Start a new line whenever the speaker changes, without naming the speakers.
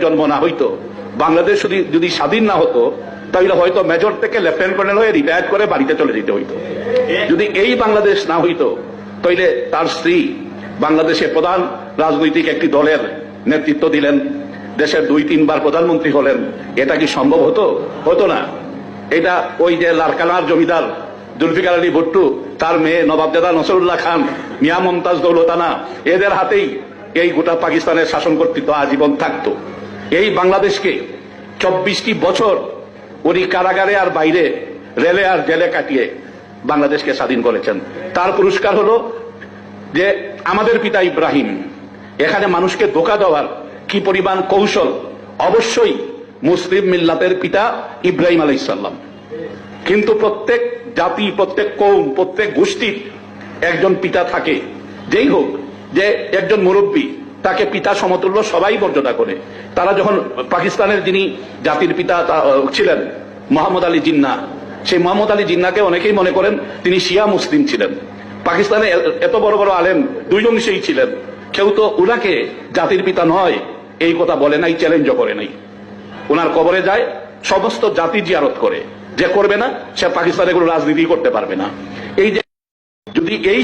জন্ম না হইতো, বাংলাদেশ যদি স্বাধীন না হতো, তাহলে হয়তো মেজর থেকে লেফটেন্যান্ট কর্নেল হয়ে রিটায়ার করে বাড়িতে চলে যেতে হইতো। যদি এই বাংলাদেশ না হইতো, তাহলে তার স্ত্রী বাংলাদেশে প্রধান রাজনৈতিক একটি দলের নেতৃত্ব দিলেন, দেশের 2-3 বার প্রধানমন্ত্রী হলেন। এটা কি সম্ভব হতো? হতো না। এটা ওই যে লারকানার জমিদার জুলফিকার আলী ভুট্টো, তার মেয়ে নবাবজাদা নসরুল্লাহ খান, মিয়া মমতাজ দৌলতানা, এদের হাতেই এই গোটা পাকিস্তানের শাসন কর্তৃত্ব আজীবন থাকতো। এই বাংলাদেশকে 24টি বছর উনি কারাগারে আর বাইরে, রেলে আর জেলে কাটিয়ে বাংলাদেশকে স্বাধীন করেছেন। তার পুরস্কার হলো যে আমাদের পিতা ইব্রাহিম, এখানে মানুষকে ধোঁকা দেওয়ার কি পরিমাণ কৌশল। অবশ্যই মুসলিম মিল্লাতের পিতা ইব্রাহিম আলাইহিস সালাম, কিন্তু প্রত্যেক জাতি, প্রত্যেক কওম, প্রত্যেক গোষ্ঠীর একজন পিতা থাকে। যেই হোক, যে একজন মুরব্বী, তাকে পিতা সমতুল্য সবাই মর্যাদা করে। তারা যখন পাকিস্তানের যিনি জাতির পিতা ছিলেন মোহাম্মদ আলী জিন্নাহ, সেই মোহাম্মদ আলী জিন্নাহকে অনেকেই মনে করেন তিনি শিয়া মুসলিম ছিলেন। পাকিস্তানে এত বড় বড় আলেম দুইজন সেই ছিলেন, কেউ তো উনাকে জাতির পিতা নয় এই কথা বলে নাই, চ্যালেঞ্জও করে নাই। ওনার কবরে যায়, সমস্ত জাতি জিয়ারত করে। যে করবে না, সে পাকিস্তানে কোনো রাজনীতি করতে পারবে না। এই যে যদি এই